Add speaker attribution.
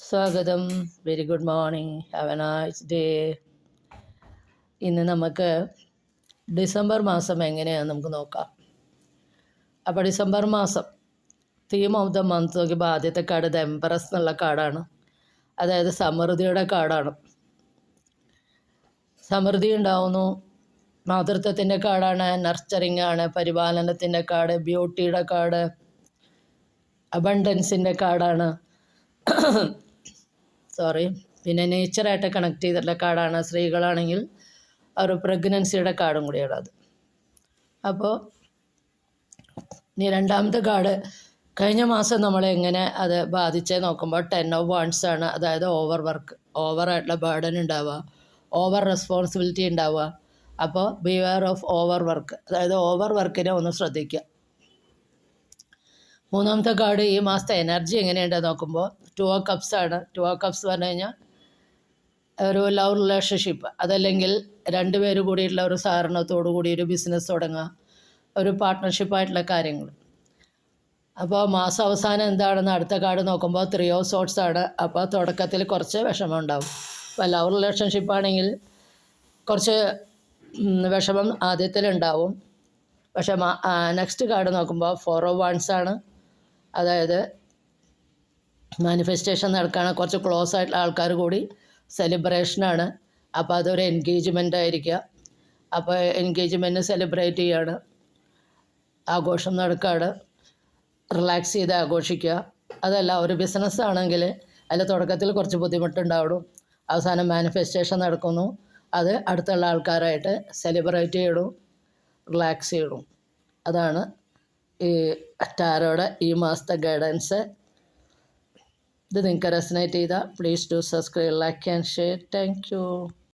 Speaker 1: സ്വാഗതം. Very good morning. Have A nice day. ഇന്ന് നമുക്ക് ഡിസംബർ മാസം എങ്ങനെയാണെന്ന് നമുക്ക് നോക്കാം. അപ്പോൾ ഡിസംബർ മാസം തീം ഓഫ് ദ മന്ത് നോക്കിയപ്പോൾ ആദ്യത്തെ കാർഡ് ദ എംപറസ് എന്നുള്ള കാർഡാണ്. അതായത് സമൃദ്ധിയുടെ കാർഡാണ്. സമൃദ്ധി ഉണ്ടാവുന്നു. മാതൃത്വത്തിൻ്റെ കാർഡാണ്. നർച്ചറിങ് ആണ്. പരിപാലനത്തിൻ്റെ കാർഡ്, ബ്യൂട്ടിയുടെ കാർഡ്, അബണ്ടൻസിൻ്റെ കാർഡാണ്. പിന്നെ നേച്ചറായിട്ട് കണക്ട് ചെയ്തിട്ടുള്ള കാർഡാണ്. സ്ത്രീകളാണെങ്കിൽ ഒരു പ്രഗ്നൻസിയുടെ കാർഡും കൂടിയാണ് അത്. അപ്പോൾ ഇനി രണ്ടാമത്തെ കാർഡ് കഴിഞ്ഞ മാസം നമ്മളെങ്ങനെ അത് ബാധിച്ചേ നോക്കുമ്പോൾ 10 of Wands ആണ്. അതായത് ഓവറായിട്ടുള്ള ബേർഡൻ ഉണ്ടാവുക, ഓവർ റെസ്പോൺസിബിലിറ്റി ഉണ്ടാവുക. അപ്പോൾ ബിവെയർ ഓഫ് ഓവർ വർക്ക്, അതായത് ഓവർ വർക്കിനെ ഒന്ന് ശ്രദ്ധിക്കുക. മൂന്നാമത്തെ കാർഡ് ഈ മാസത്തെ എനർജി എങ്ങനെയുണ്ടെന്ന് നോക്കുമ്പോൾ 2 of Cups ആണ്. 2 of Cups പറഞ്ഞു കഴിഞ്ഞാൽ ഒരു ലവ് റിലേഷൻഷിപ്പ്, അതല്ലെങ്കിൽ രണ്ടുപേരും കൂടിയിട്ടുള്ള ഒരു സഹകരണത്തോടു കൂടി ഒരു ബിസിനസ് തുടങ്ങുക, ഒരു പാർട്ട്ണർഷിപ്പായിട്ടുള്ള കാര്യങ്ങൾ. അപ്പോൾ മാസം അവസാനം എന്താണെന്ന് അടുത്ത കാർഡ് നോക്കുമ്പോൾ 3 of Swords ആണ്. അപ്പോൾ തുടക്കത്തിൽ കുറച്ച് വിഷമം ഉണ്ടാവും. അപ്പോൾ ലവ് റിലേഷൻഷിപ്പാണെങ്കിൽ കുറച്ച് വിഷമം ആദ്യത്തിലുണ്ടാവും. പക്ഷേ നെക്സ്റ്റ് കാർഡ് നോക്കുമ്പോൾ 4 of Wands ആണ്. അതായത് മാനിഫെസ്റ്റേഷൻ നടക്കുകയാണ്. കുറച്ച് ക്ലോസ് ആയിട്ടുള്ള ആൾക്കാർ കൂടി സെലിബ്രേഷനാണ്. അപ്പോൾ അതൊരു എൻഗേജ്മെൻ്റ് ആയിരിക്കുക. അപ്പോൾ എൻഗേജ്മെൻറ്റ് സെലിബ്രേറ്റ് ചെയ്യുകയാണ്, ആഘോഷം നടക്കുകയാണ്, റിലാക്സ് ചെയ്ത് ആഘോഷിക്കുക. അതല്ല ഒരു ബിസിനസ് ആണെങ്കിൽ അതിൽ തുടക്കത്തിൽ കുറച്ച് ബുദ്ധിമുട്ടുണ്ടാവും. അവസാനം മാനിഫെസ്റ്റേഷൻ നടക്കുന്നു. അത് അടുത്തുള്ള ആൾക്കാരായിട്ട് സെലിബ്രേറ്റ് ചെയ്യണം, റിലാക്സ് ചെയ്യണം. അതാണ് ഈ ടാരോയുടെ ഈ മാസത്തെ ഗൈഡൻസ്. ഇത് നിങ്ങൾക്ക് റെസനേറ്റ് ചെയ്താൽ please do subscribe, like and share. Thank you.